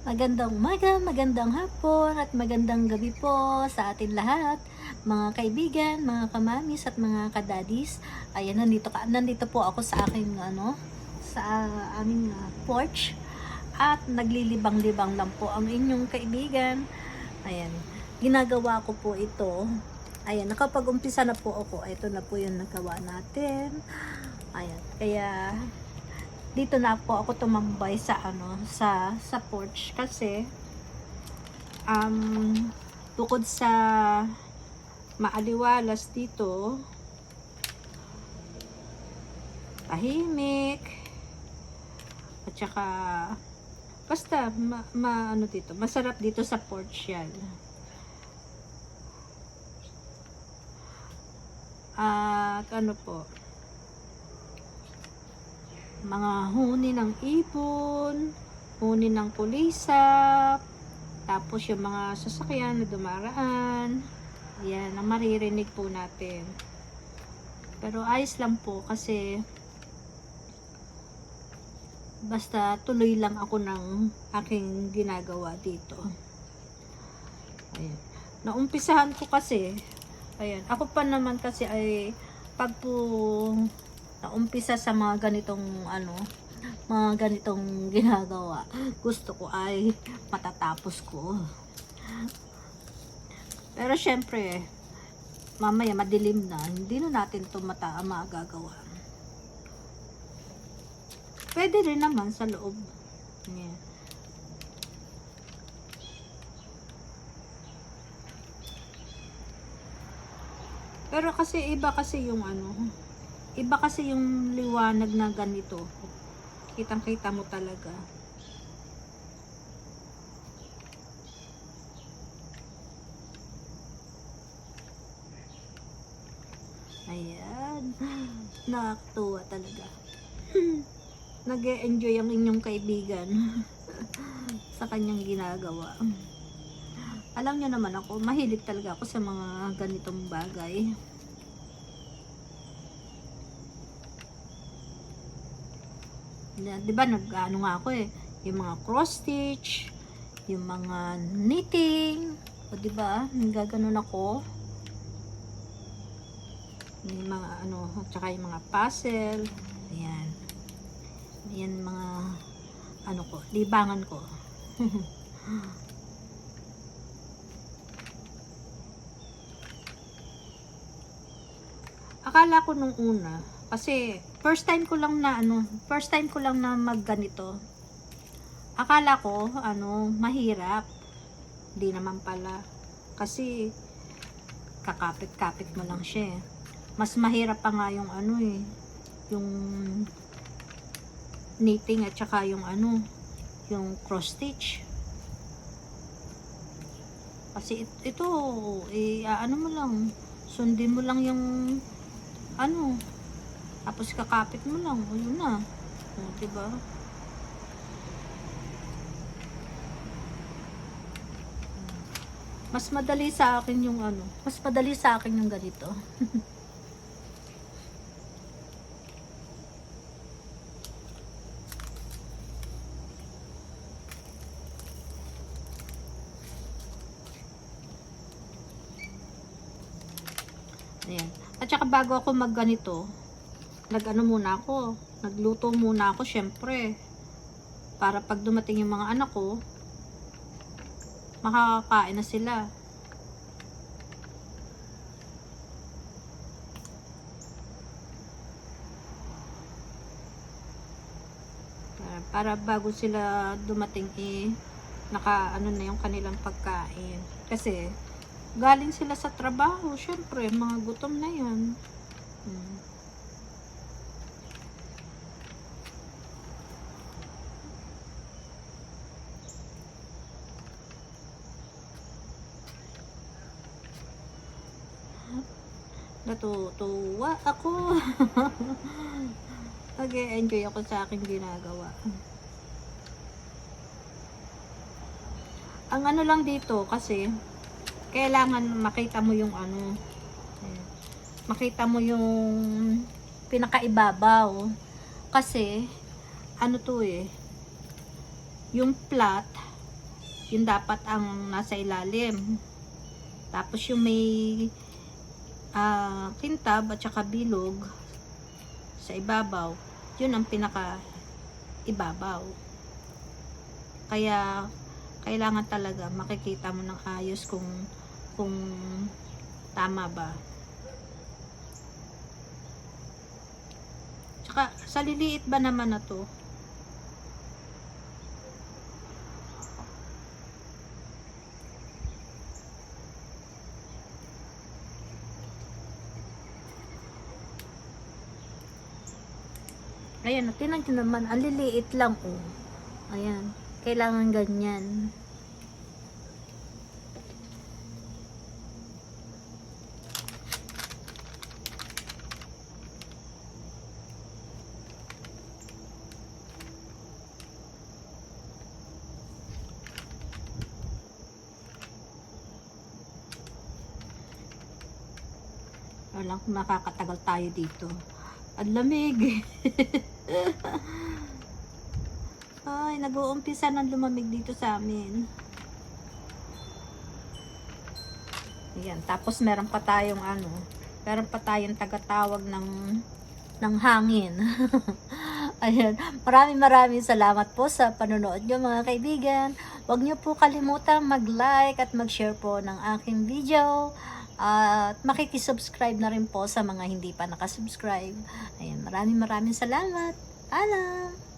Magandang umaga, magandang hapon at magandang gabi po sa atin lahat, mga kaibigan, mga kamamis at mga kadadis. Ayan, nandito po ako sa aking sa aming porch at naglilibang-libang lang po ang inyong kaibigan. Ayan, ginagawa ko po ito. Ayan, nakapag-umpisa na po ako. Ito na po yung nagawa natin. Ayan, kaya dito na po ako tumambay sa sa porch kasi bukod sa maaliwalas dito, tahimik at saka basta dito, masarap dito sa porch yan. At mga huni ng ibon, huni ng kulisap, tapos yung mga sasakyan na dumaraan, yan ang maririnig po natin. Pero ayos lang po kasi basta tuloy lang ako ng aking ginagawa dito. Ayan. Naumpisahan ko kasi, ayan, ako pa naman kasi ay pag po naumpisa sa mga ganitong ginagawa, gusto ko ay matatapos ko. Pero syempre, mamaya madilim na, hindi na natin ito magagawa. Pwede rin naman sa loob. Yeah. Pero kasi iba kasi yung liwanag na ganito. Kitang-kita mo talaga. Ayan. Nakakatuwa talaga. Nag-e-enjoy ang inyong kaibigan sa kanyang ginagawa. Alam niyo naman ako, mahilig talaga ako sa mga ganitong bagay. Diba nag-ano nga ako yung mga cross stitch, yung mga knitting, o diba, nagaganon ako. Yung mga at saka yung mga puzzle, ayan. Ayan mga libangan ko. Akala ko nung una, kasi first time ko lang na magganito. Akala ko mahirap. Hindi naman pala. Kasi kakapit-kapit mo lang siya. Mas mahirap pa nga yung yung knitting at saka yung yung cross stitch. Kasi ito mo lang, sundin mo lang yung tapos kakapit mo lang, yun na. Diba? Mas madali sa akin yung ganito. Ayan. At saka bago ako magganito, nagluto muna ako syempre. Para pag dumating yung mga anak ko, makakakain na sila. Para bago sila dumating na yung kanilang pagkain. Kasi galing sila sa trabaho, syempre mga gutom na yan. Natutuwa ako. Nag-e-enjoy ako sa aking ginagawa. Ang lang dito kasi kailangan makita mo yung makita mo yung pinakaibabaw kasi yung flat Yun dapat ang nasa ilalim. Tapos yung may kintab at saka bilog sa ibabaw, yun ang pinaka ibabaw. Kaya kailangan talaga makikita mo ng ayos kung tama ba. Tsaka sa liliit ba naman na to, ayan, tinan nyo naman, ang liliit lang, oh. Ayan, kailangan ganyan. Walang makakatagal tayo dito. Ang lamig. Ay, nag-uumpisa ng lumamig dito sa amin. Ayan, tapos meron pa tayong meron pa tayong tagatawag ng hangin. Ayan, maraming salamat po sa panonood nyo mga kaibigan. Huwag nyo po kalimutang mag-like at mag-share po ng aking video. At makikisubscribe na rin po sa mga hindi pa nakasubscribe. Ayan, maraming salamat. Paalam!